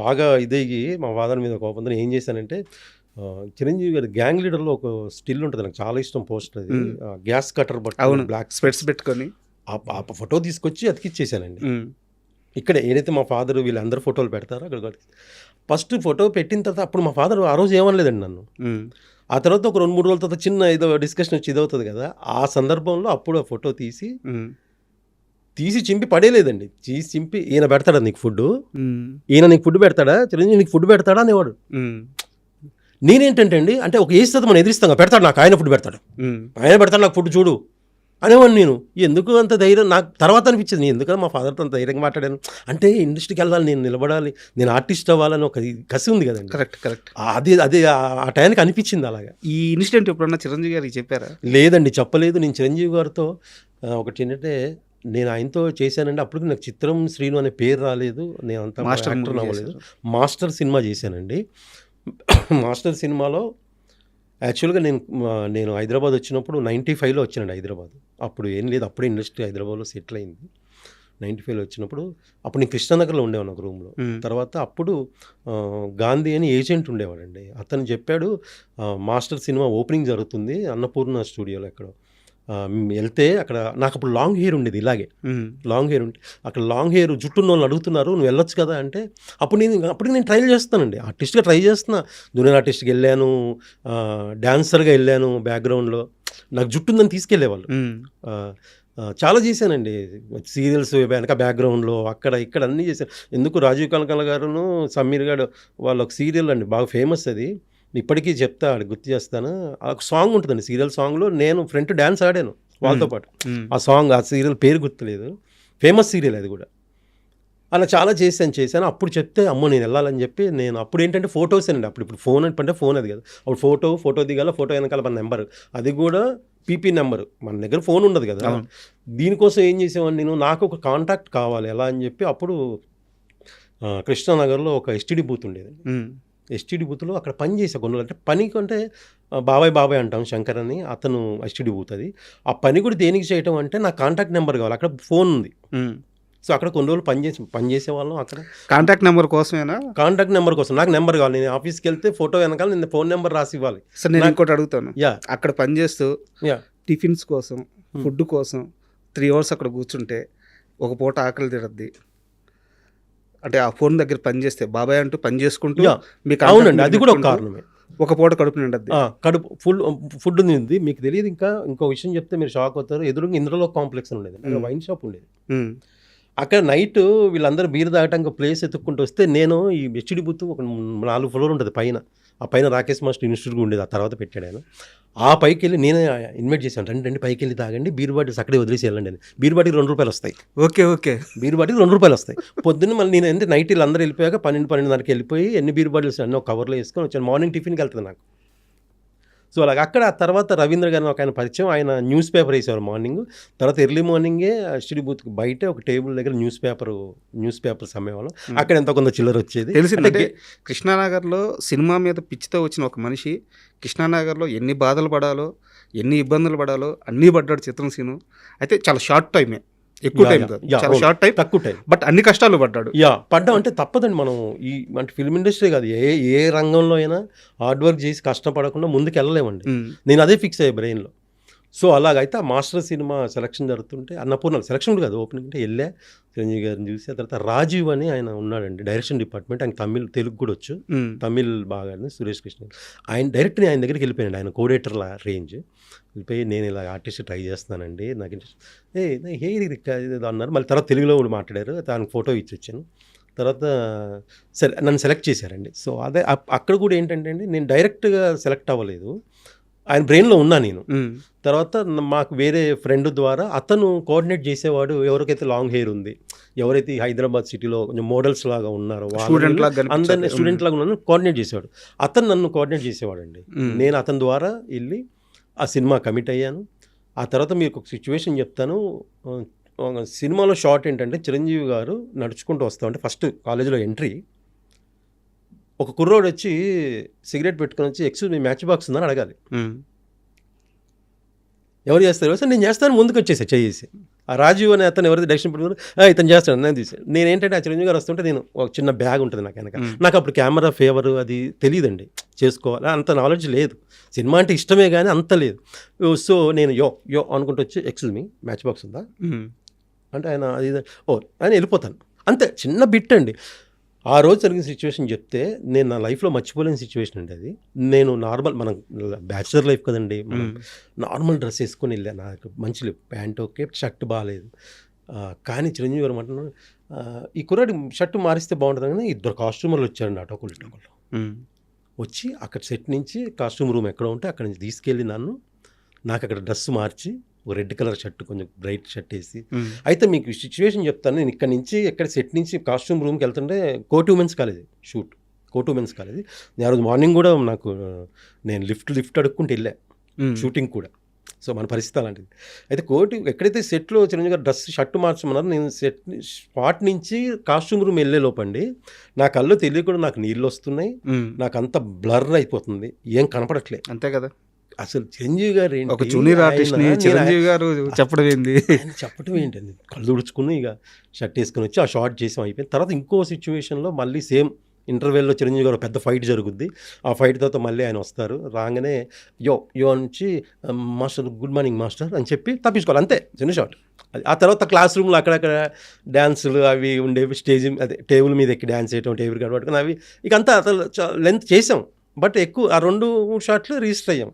బాగా ఇదయ్యి మా ఫాదర్ మీద కోపంతో ఏం చేశానంటే చిరంజీవి గారి 'గ్యాంగ్ లీడర్‌లో' ఒక స్టిల్ ఉంటది. నాకు చాలా ఇష్టం పోస్టర్ అది. గ్యాస్ కట్టర్ అవును. పట్టుకొని బ్లాక్ స్పెట్స్ పెట్టుకొని. ఆ ఫోటో తీసుకొచ్చి అతికిచ్చేసానండి. హ్మ్. ఇక్కడే ఏదైతే మా ఫాదర్ వీళ్ళందరూ ఫోటోలు పెడతారో అక్కడ ఫస్ట్ ఫోటో పెట్టిన తర్వాత అప్పుడు మా ఫాదర్ ఆ రోజు ఏమనలేదండి నన్ను. హ్మ్. ఆ తర్వాత ఒక 2, 3 రోజుల తర్వాత చిన్న ఏదో డిస్కషన్ వచ్చి ఇదవుతది కదా! ఆ సందర్భంలో అప్పుడు ఆ ఫోటో తీసి హ్మ్. చింపి పడేయలేదండి. చింపి ఈయన పెడతాడా నీకు ఫుడ్డు? హ్మ్. ఈయన నీకు ఫుడ్ పెడతాడా? చిరంజీవి నీకు ఫుడ్ పెడతాడా అనేవాడు. హ్మ్. నేనేంటంటే అండి అంటే ఒక ఏజ్ తర్వాత మనం ఎదిరిస్తాం కదా! పెడతాడు నాకు ఆయన ఫుడ్ పెడతాడు. హ్మ్. ఆయన పెడతాడు నాకు ఫుడ్ చూడు అనేవాడిని నేను. ఎందుకు అంత ధైర్యం నాకు తర్వాత అనిపించింది. నేను ఎందుకని మా ఫాదర్‌తో అంత ధైర్యంగా మాట్లాడాను. అంటే ఇండస్ట్రీకి వెళ్ళాలి, నేను నిలబడాలి, నేను ఆర్టిస్ట్ అవ్వాలని ఒక కసి ఉంది కదండీ. కరెక్ట్. అది ఆ టైంకి అనిపించింది అలాగా. ఈ ఇన్సిడెంట్ ఎప్పుడన్నా చిరంజీవి గారికి చెప్పారా? లేదండి చెప్పలేదు. నేను చిరంజీవి గారితో ఒకటేంటంటే నేను ఆయనతో చేశానండి. అప్పటికి నాకు చిత్రం శ్రీను అనే పేరు రాలేదు. నేను అంత మాస్టర్ యాక్టర్ మూవీ అవ్వలేదు. చేశారు. మాస్టర్ సినిమా చేశానండి. మాస్టర్ సినిమాలో యాక్చువల్‌గా నేను హైదరాబాద్ వచ్చినప్పుడు 95లో వచ్చానండి హైదరాబాద్. అప్పుడు ఏం లేదు. అప్పుడే ఇండస్ట్రీ హైదరాబాద్‌లో సెటిల్ అయింది. 95లో వచ్చినప్పుడు అప్పుడు నేను కృష్ణానగర్‌లో ఉండేవాడిని ఒక రూమ్‌లో. హ్మ్. తర్వాత అప్పుడు గాంధీ అని ఏజెంట్ ఉండేవాడండి. అతను చెప్పాడు మాస్టర్ సినిమా ఓపెనింగ్ జరుగుతుంది అన్నపూర్ణ స్టూడియోలో ఎక్కడో. ఎళ్తే అక్కడ నాకప్పుడు లాంగ్ హెయిర్ ఉండేది ఇలాగే. హ్మ్. లాంగ్ హెయిర్ ఉంటే అక్కడ లాంగ్ హెయిర్ జుట్టున్నోళ్ళని అడుగుతున్నారు. నువ్వు వెళ్ళొచ్చు కదా! అంటే అప్పటికి నేను ట్రైల్ చేస్తానండి. ఆర్టిస్ట్‌గా ట్రై చేస్తున్నా. జూనియర్ ఆర్టిస్ట్‌గా ఎళ్ళాను. డాన్సర్‌గా ఎళ్ళాను బ్యాక్‌గ్రౌండ్‌లో. నాకు జుట్టు ఉందని తీసుకెళ్ళేవాళ్ళు. హ్మ్. ఆహ్, చాలా చేశానండి. సీరియల్స్ వెనక బ్యాక్‌గ్రౌండ్‌లో అక్కడ ఇక్కడ అన్నీ చేశాను. ఎందుకు రాజీవ్ కనకాల గారును, సమీర్ గారు వాళ్ళొక సీరియల్ అండి బాగా ఫేమస్ అది. ఇప్పటికీ చెప్తా ఆడికి గుర్తు చేస్తాను. ఒక సాంగ్ ఉంటదండి. సీరియల్ సాంగ్‌లో నేను ఫ్రంట్ డాన్స్ ఆడాను వాళ్ళతో పాటు. హ్మ్. ఆ సీరియల్ పేరు గుర్తులేదు. ఫేమస్ సీరియల్ అది గూడా. అలా చాలా చేశాను. అప్పుడు చెప్తే అమ్మో! నేను ఎళ్ళాలని చెప్పి నేను అప్పుడేంటంటే ఫోటోసేనండి. ఇప్పుడు ఫోన్ అంటే ఫోన్ అది కాదు. అప్పుడు ఫోటో దిగాల. ఫోటో వెనకాల మన నెంబర్. అది కూడా పీపీ నెంబరు. మన దగ్గర ఫోన్ ఉండదు కదా! అవును. దీనికోసం ఏం చేసేవాడిని నేను, నాకు ఒక కాంటాక్ట్ కావాలి. ఎలా అని చెప్పి అప్పుడు కృష్ణానగర్‌లో ఒక ఎస్టీడీ బూత్ ఉండేది. హ్మ్. ఎస్టీడీ బూత్‌లో అక్కడ పని చేశా కొన్ని రోజులు. అంటే పనికంటే బాబాయ్ అంటాం శంకర్ అని. అతను ఎస్టీడీ బూత్ అది. ఆ పని కూడా దేనికి చేయటం అంటే నాకు కాంటాక్ట్ నెంబర్ కావాలి. అక్కడ ఫోన్ ఉంది. హ్మ్. సో, అక్కడ కొన్ని రోజులు పని చేసేవాళ్ళం అక్కడ. కాంటాక్ట్ నంబర్ కోసమేనా? కాంటాక్ట్ నెంబర్ కోసం. నాకు నెంబర్ కావాలి. నేను ఆఫీస్‌కెళ్తే ఫోటో వెనకాల నేను ఫోన్ నెంబర్ రాసివ్వాలి. సార్ నేను ఇంకోటి అడుగుతాను. యాహ్! అక్కడ పనిచేస్తూ యాహ్! టిఫిన్స్ కోసం, ఫుడ్ కోసం 3 అవర్స్ అక్కడ కూర్చుంటే ఒక పూట ఆకలి తీరద్ది. అంటే ఆ ఫోన్ దగ్గర పని చేస్తే బాబాయ్ అంటూ పని చేసుకుంటూ యాహ్! మీ కాంటాక్ట్ అవునండి. మీరు అది కూడా ఒక పెట్టుకుంటూ కారణమే. ఒక పూట కడుపు నిండద్ది. కడుపు ఫుడ్ ఉంది. మీకు తెలీదు ఇంకో విషయం చెప్తే మీరు షాక్ అవుతారు. ఎదురుంగా ఇంద్రలోక్ కాంప్లెక్స్ అని ఉండేది. అక్కడ వైన్ షాప్ ఉండేది. హ్మ్. అక్కడ నైటు వీళ్ళందరూ బీర్ తాగటానికి ప్లేస్ ఎతుక్కుంటూ వస్తే నేను ఈ హెచ్‌డీ బూత్ ఒక 4 ఫ్లోర్ ఉంటది పైన. ఆ పైన రాకేష్ మాస్టర్ ఇన్‌స్టిట్యూట్ ఉండేది. ఆ తర్వాత పెట్టాడాయన. ఆ పైకెళ్ళి నేనే ఇన్వైట్ చేశాను. రండి పైకెళ్ళి తాగండి. బీర్ బాటిల్స్ అక్కడే వదిలేసి ఎళ్ళండి అని. బీర్ బాటిల్ రూ. 2 వస్తాయి. ఓకే. బీర్ బాటిల్ రూ. 2 వస్తాయి. పొద్దున్న మళ్ళీ నేనంటే నైట్ ఈళ్ళందరూ ఎళ్ళిపోయాక 12, 12:30కి ఎళ్ళిపోయి ఎన్ని బీర్ బాటిల్స్ అన్నీ ఒక కవర్‌లో యేసుకొని వచ్చాను. మార్నింగ్ టిఫిన్‌కెళ్తది నాకు. సో, అలాగ అక్కడ ఆ తర్వాత రవీంద్ర గారిని ఒకాయన పరిచయం. ఆయన న్యూస్ పేపర్ యేసేవారు మార్నింగు. తర్వాత ఎర్లీ మార్నింగే ఎస్టీడీ బూత్‌కి బయటే ఒక టేబుల్ దగ్గర న్యూస్ పేపర్స్ అమ్మేవాళ్ళం. అక్కడ ఎంతో కొంత చిల్లరొచ్చేది. తెలిసిందంటే కృష్ణానగర్‌లో సినిమా మీద పిచ్చితో వచ్చిన ఒక మనిషి కృష్ణానగర్‌లో ఎన్ని బాధలు పడాలో, ఎన్ని ఇబ్బందులు పడాలో అన్నీ పడ్డాడు చిత్రం సీను. అయితే చాలా షార్ట్ టైమే. ఎక్కువ టైం కాదు. చాలా షార్ట్ టైం. తక్కువ టైం. బట్ అన్ని కష్టాలు పడ్డాడు. పడ్డాం అంటే తప్పదండి. మనం అంటే ఫిల్మ్ ఇండస్ట్రీ కాదు. ఏ రంగంలో అయినా హార్డ్ వర్క్ చేసి కష్టపడకుండా ముందుకెళ్ళలేమండి. నేను అదే ఫిక్స్ అయ్యా బ్రెయిన్‌లో. సో, అలాగైతే ఆ మాస్టర్ సినిమా సెలక్షన్ జరుగుతుంటే అన్నపూర్ణలో సెలక్షన్ కూడా కాదు ఓపెనింగ్ అంటే ఎళ్ళా. చిరంజీవి గారిని చూసి ఆ తర్వాత రాజీవ్ అని ఆయన ఉన్నాడండి డైరెక్షన్ డిపార్ట్మెంట్. ఆయన తెలుగు కూడా వచ్చు. తమిళ్ బాగా సురేష్ కృష్ణ. ఆయన దగ్గరికి వెళ్ళిపోయానండి. ఆయన కోఆర్డినేటర్‌ల రేంజ్. వెళ్ళిపోయి నేను ఇలా ఆర్టిస్ట్ ట్రై చేస్తున్నానండి. నాకు ఇంట్రెస్ట్ హెయిర్ ఇది అన్నారు. మళ్ళీ తర్వాత తెలుగులో కూడా మాట్లాడారు. దానికి ఫోటో ఇచ్చొచ్చాను. తర్వాత సరే నన్ను సెలెక్ట్ చేశారండి. సో, అదే అక్కడ కూడా ఏంటంటే అండి నేను డైరెక్ట్‌గా సెలెక్ట్ అవ్వలేదు. ఆయన బ్రెయిన్‌లో ఉన్నా నేను. తర్వాత మాకు వేరే ఫ్రెండ్ ద్వారా అతను కోఆర్డినేట్ చేసేవాడు. ఎవరికైతే లాంగ్ హెయిర్ ఉంది, ఎవరైతే హైదరాబాద్ సిటీలో కొంచెం మోడల్స్ లాగా ఉన్నారో అందరిని స్టూడెంట్ లాగా ఉన్నాను కోఆర్డినేట్ చేసేవాడు. అతను నన్ను కోఆర్డినేట్ చేసేవాడండి. నేను అతని ద్వారా వెళ్ళి ఆ సినిమా కమిట్ అయ్యాను. ఆ తర్వాత మీకు ఒక సిచ్యువేషన్ చెప్తాను. సినిమాలో షాట్ ఏంటంటే చిరంజీవి గారు నడుచుకుంటూ వస్తా ఉంటే ఫస్ట్ కాలేజీలో ఎంట్రీ. ఒక కుర్రోడు వచ్చి సిగరెట్ పెట్టుకొని వచ్చి ఎక్స్క్యూజ్ మీ మ్యాచ్ బాక్స్ ఉందని అడగాలి. ఎవరు చేస్తారు సార్? నేను చేస్తాను ముందుకు వచ్చేసా చేసి. ఆ రాజీవ్ అనే అతను ఎవరైతే డైరెక్షన్ పెట్టుకున్నారో ఇతను చేస్తాడు నేను తీసాను. నేనేంటంటే ఆ చిరంజీవి గారు వస్తుంటే నేను ఒక చిన్న బ్యాగ్ ఉంటుంది నాకు వెనక. నాకు అప్పుడు కెమెరా ఫేవర్ అది తెలియదండి, చేసుకోవాలి అంత నాలెడ్జ్ లేదు. సినిమా అంటే ఇష్టమే కానీ అంత లేదు. సో నేను యో అనుకుంటూ వచ్చి ఎక్స్క్యూజ్ మీ మ్యాచ్ బాక్స్ ఉందా అంటే ఆయన అది ఆయన వెళ్ళిపోతాను అంతే. చిన్న బిట్ అండి. ఆ రోజు జరిగిన సిచ్యువేషన్ చెప్తే నేను నా లైఫ్లో మర్చిపోలేని సిచ్యువేషన్ అండి అది. నేను నార్మల్ మనం బ్యాచులర్ లైఫ్ కదండి, మనం నార్మల్ డ్రెస్ వేసుకొని వెళ్ళాను. నాకు మంచి ప్యాంట్ ఓకే, షర్ట్ బాగాలేదు. కానీ చిరంజీవి గారు అంటున్నాడు ఈ కుర్రాడి షర్ట్ మారిస్తే బాగుంటుంది కానీ ఇద్దరు కాస్ట్యూమర్లు వచ్చారండి అటోకులు వచ్చి అక్కడ సెట్ నుంచి కాస్ట్యూమ్ రూమ్ ఎక్కడ ఉంటే అక్కడ నుంచి తీసుకెళ్ళి నాకు అక్కడ డ్రెస్ మార్చి రెడ్ కలర్ షర్ట్ కొంచెం బ్రైట్ షర్ట్ వేసి. అయితే మీకు సిచ్యువేషన్ చెప్తాను. నేను ఇక్కడ నుంచి ఎక్కడ సెట్ నుంచి కాస్ట్యూమ్ రూమ్కి వెళ్తుంటే కోటి ఉమెన్స్ కాలేజ్ షూట్, కోటి ఉమెన్స్ కాలేజ్. నేను ఆ రోజు మార్నింగ్ కూడా నేను లిఫ్ట్ అడుక్కుంటూ వెళ్ళా షూటింగ్ కూడా. సో మన పరిస్థితి అలాంటిది. అయితే ఎక్కడైతే సెట్లో చిరంజీవి గారు డ్రెస్ షర్ట్ మార్చమన్నారో నేను సెట్ స్పాట్ నుంచి కాస్ట్యూమ్ రూమ్ వెళ్ళే లోపండి నా కళ్ళు తెలియకుండా నాకు నీళ్ళు వస్తున్నాయి, నాకు అంత బ్లర్ అయిపోతుంది, ఏం కనపడట్లేదు. అంతే కదా అసలు చిరంజీవి గారు ఏంటి ఒక జూనియర్ ఆర్టిస్ట్ చిరంజీవి గారు చెప్పడం ఏంటండి, కళ్ళు తుడుచుకుని ఇక షర్ట్ వేసుకుని వచ్చి ఆ షార్ట్ చేసాం, అయిపోయింది. తర్వాత ఇంకో సిచ్యువేషన్లో మళ్ళీ సేమ్ ఇంటర్వెల్లో చిరంజీవి గారు పెద్ద ఫైట్ జరుగుద్ది. ఆ ఫైట్ తర్వాత మళ్ళీ ఆయన వస్తారు, రాగానే యో నుంచి మాస్టర్ గుడ్ మార్నింగ్ మాస్టర్ అని చెప్పి తప్పించుకోవాలి అంతే, చిన్న షార్ట్. ఆ తర్వాత క్లాస్ రూమ్లో అక్కడక్కడ డ్యాన్సులు అవి ఉండేవి, స్టేజ్ అదే టేబుల్ మీద ఎక్కి డ్యాన్స్ చేయటం, టేబుల్ కాడ పట్టుకుని అవి ఇక అంతా అసలు లెంత్ చేసాం. బట్ ఎక్కువ ఆ 2 షాట్లు రిజిస్టర్ అయ్యాం.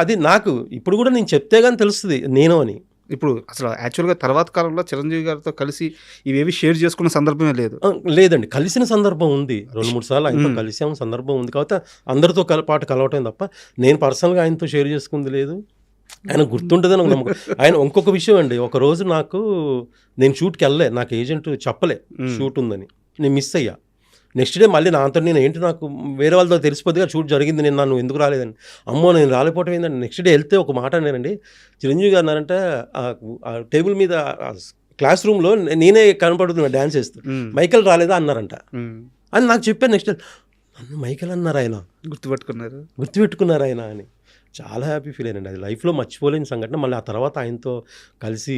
అది నాకు ఇప్పుడు కూడా నేను చెప్తే కానీ తెలుస్తుంది నేను అని. ఇప్పుడు అసలు యాక్చువల్గా తర్వాత కాలంలో చిరంజీవి గారితో కలిసి ఇవేవి షేర్ చేసుకున్న సందర్భమే లేదండి. కలిసిన సందర్భం ఉంది, 2-3 సార్లు ఆయనతో కలిసాము సందర్భం ఉంది. కాబట్టి అందరితో పాటు కలవటం తప్ప నేను పర్సనల్గా ఆయనతో షేర్ చేసుకుంది లేదు. ఆయన గుర్తుంటుందని ఒక నమ్మకం. ఆయన ఇంకొక విషయం అండి, ఒకరోజు నేను షూట్కి వెళ్ళలే, నాకు ఏజెంట్ చెప్పలే షూట్ ఉందని, నేను మిస్ అయ్యా. నెక్స్ట్ డే మళ్ళీ నాతో నేను నాకు వేరే వాళ్ళతో తెలిసిపోద్దిగా షూట్ జరిగింది, నేను నన్ను ఎందుకు రాలేదని. అమ్మో నేను రాలేకపోవటం ఏంటంటే నెక్స్ట్ డే వెళ్తే ఒక మాట అన్నానండి, చిరంజీవి గారు అన్నారంటే ఆ టేబుల్ మీద క్లాస్ రూమ్లో నేనే కనపడుతున్నా డ్యాన్స్ చేస్తూ, మైకేల్ రాలేదా అన్నారంట అని నాకు చెప్పాను. నెక్స్ట్ నన్ను మైకేల్ అన్నారు, ఆయన గుర్తుపెట్టుకున్నారు ఆయన అని. చాలా హ్యాపీ ఫీల్ అయ్యానండి. అది లైఫ్లో మర్చిపోలేని సంఘటన. మళ్ళీ ఆ తర్వాత ఆయనతో కలిసి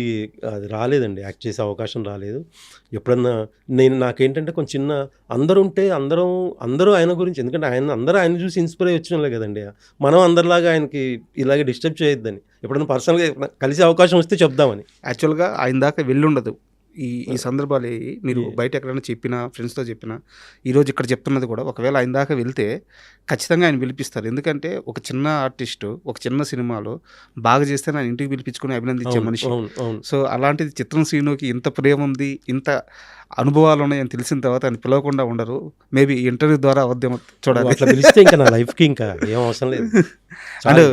అది రాలేదండి, యాక్ట్ చేసే అవకాశం రాలేదు. ఎప్పుడన్నా నాకేంటంటే కొంచెం చిన్న అందరూ ఆయన గురించి, ఎందుకంటే ఆయన చూసి ఇన్స్పైర్ అయ్యి వచ్చిన వాళ్ళే కదండి. మనం అందరిలాగా ఆయనకి ఇలాగే డిస్టర్బ్ చేయొద్దని, ఎప్పుడన్నా పర్సనల్గా కలిసే అవకాశం వస్తే చెప్దామని. యాక్చువల్గా ఆయన దాకా వెళ్ళుండదు ఈ సందర్భాలు. మీరు బయట ఎక్కడైనా చెప్పినా, ఫ్రెండ్స్తో చెప్పినా, ఈరోజు ఇక్కడ చెప్తున్నది కూడా ఒకవేళ ఆయన దాకా వెళ్తే ఖచ్చితంగా ఆయన పిలిపిస్తారు. ఎందుకంటే ఒక చిన్న ఆర్టిస్టు ఒక చిన్న సినిమాలో బాగా చేస్తే ఆయన ఇంటికి పిలిపించుకుని అభినందించే మనిషి. సో అలాంటిది చిత్రం శ్రీనుకి ఇంత ప్రేమ ఉంది, ఇంత అనుభవాలు ఉన్నాయని తెలిసిన తర్వాత ఆయన పిలవకుండా ఉండరు. మేబీ ఇంటర్వ్యూ ద్వారా అవద్దేమో చూడాలి. అట్లా పిలిస్తే ఇంకా నా లైఫ్కి ఇంకా ఏం అవసరం లేదు. అండ్